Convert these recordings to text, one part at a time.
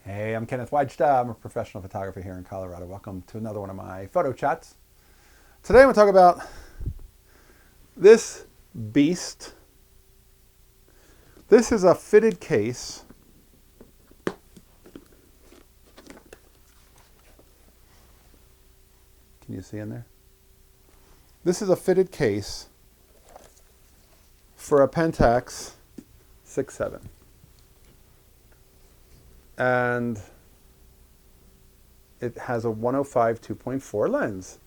Hey, I'm Kenneth WAJDA. I'm a professional photographer here in Colorado. Welcome to another one of my photo chats. Today I'm going to talk about this beast. This is a fitted case. Can you see in there? This is a fitted case for a Pentax 6.7. And it has a 105 2.4 lens,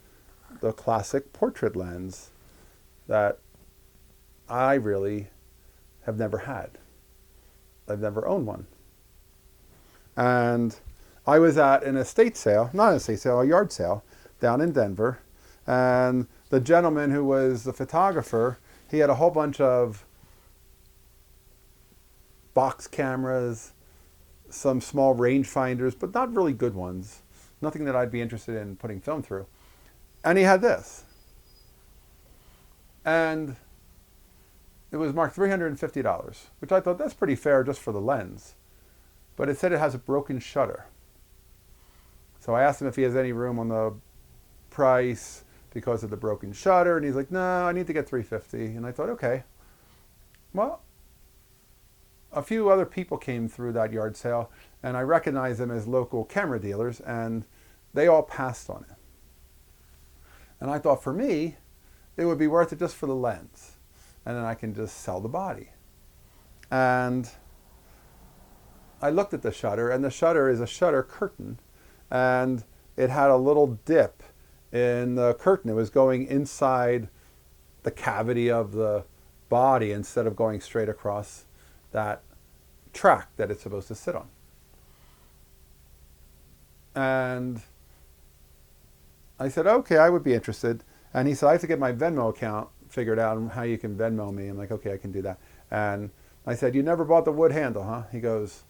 the classic portrait lens that I really have never had. I've never owned one. And I was at an estate sale, not an estate sale, a yard sale down in Denver. And the gentleman who was the photographer, he had a whole bunch of box cameras, some small rangefinders, but not really good ones. Nothing that I'd be interested in putting film through. And he had this. And it was marked $350, which I thought that's pretty fair just for the lens. But it said it has a broken shutter. So I asked him if he has any room on the price because of the broken shutter. And he's like, no, I need to get $350. And I thought, okay. Well, a few other people came through that yard sale, and I recognized them as local camera dealers, and they all passed on it. And I thought for me, it would be worth it just for the lens, and then I can just sell the body. And I looked at the shutter, and the shutter is a shutter curtain, and it had a little dip in the curtain. It was going inside the cavity of the body instead of going straight across that track that it's supposed to sit on. And I said, okay, I would be interested. And he said, I have to get my Venmo account figured out and how you can Venmo me. I'm like, okay, I can do that. And I said, you never bought the wood handle, huh? He goes,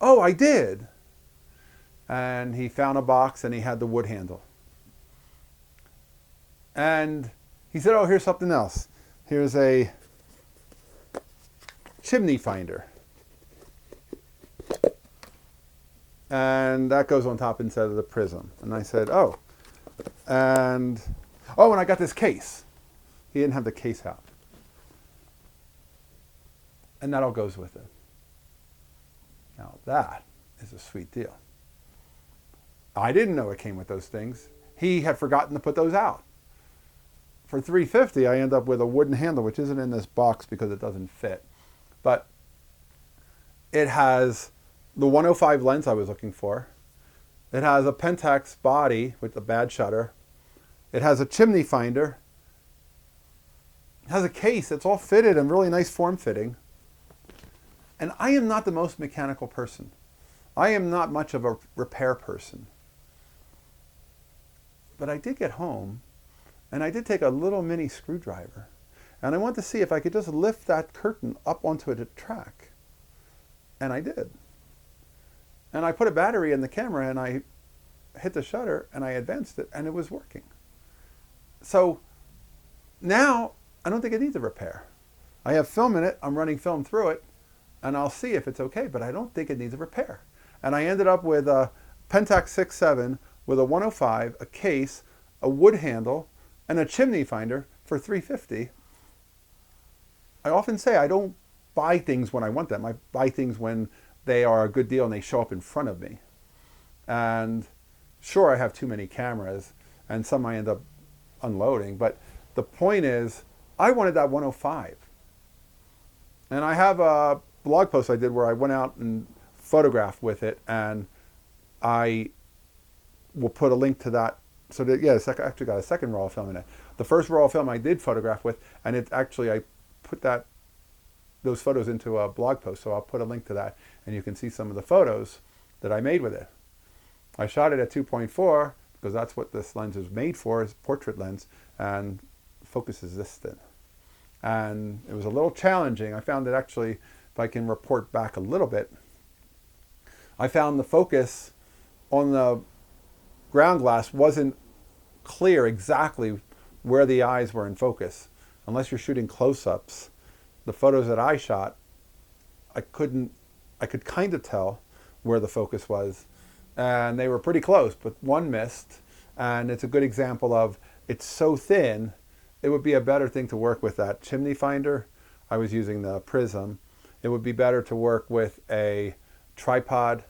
oh, I did. And he found a box and he had the wood handle. And he said, oh, here's something else. Here's a chimney finder. And that goes on top instead of the prism. And I said, oh. And I got this case. He didn't have the case out. And that all goes with it. Now that is a sweet deal. I didn't know it came with those things. He had forgotten to put those out. For $350, I end up with a wooden handle, which isn't in this box because it doesn't fit. But it has the 105 lens I was looking for. It has a Pentax body with a bad shutter. It has a chimney finder. It has a case that's all fitted and really nice form fitting. And I am not the most mechanical person. I am not much of a repair person. But I did get home and I did take a little mini screwdriver. And I wanted to see if I could just lift that curtain up onto a track. And I did. And I put a battery in the camera and I hit the shutter and I advanced it and it was working. So now I don't think it needs a repair. I have film in it, I'm running film through it, and I'll see if it's okay, but I don't think it needs a repair. And I ended up with a Pentax 6.7 with a 105, a case, a wood handle, and a chimney finder for $350. I often say I don't buy things when I want them. I buy things when they are a good deal and they show up in front of me. And sure, I have too many cameras and some I end up unloading, but the point is I wanted that 105. And I have a blog post I did where I went out and photographed with it, and I will put a link to that. So that, yeah, I actually got a second roll of film in it. The first roll of film I did photograph with, and it actually, I put those photos into a blog post, so I'll put a link to that, and you can see some of the photos that I made with it. I shot it at 2.4 because that's what this lens is made for, is portrait lens, and focus is this thin. And it was a little challenging. I found that actually, if I can report back a little bit, I found the focus on the ground glass wasn't clear exactly where the eyes were in focus. Unless you're shooting close-ups, the photos that I shot, I could kind of tell where the focus was. And they were pretty close, but one missed. And it's a good example of, it's so thin, it would be a better thing to work with that chimney finder. I was using the prism. It would be better to work with a tripod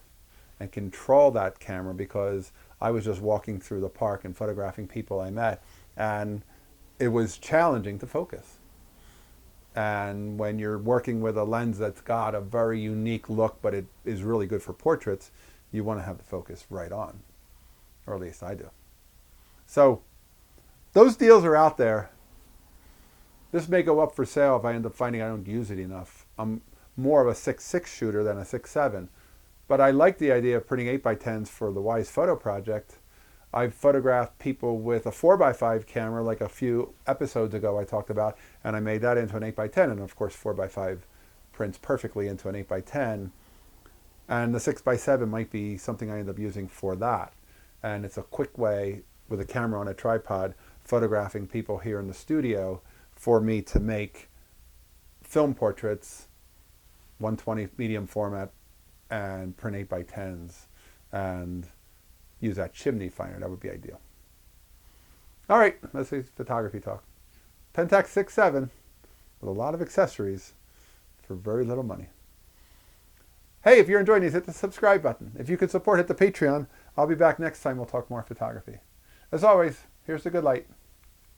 and control that camera, because I was just walking through the park and photographing people I met, and it was challenging to focus. And when you're working with a lens that's got a very unique look, but it is really good for portraits, you want to have the focus right on, or at least I do. So those deals are out there. This may go up for sale if I end up finding I don't use it enough. I'm more of a 6.6 shooter than a 6.7, but I like the idea of printing 8x10s for the WAJDA Photo project. I've photographed people with a 4x5 camera, like a few episodes ago I talked about, and I made that into an 8x10, and of course 4x5 prints perfectly into an 8x10. And the 6x7 might be something I end up using for that. And it's a quick way, with a camera on a tripod, photographing people here in the studio, for me to make film portraits, 120 medium format, and print 8x10s, and use that chimney finder. That would be ideal. All right, let's see photography talk. Pentax 6.7 with a lot of accessories for very little money. Hey, if you're enjoying these, hit the subscribe button. If you could support, hit the Patreon. I'll be back next time. We'll talk more photography. As always, here's the good light.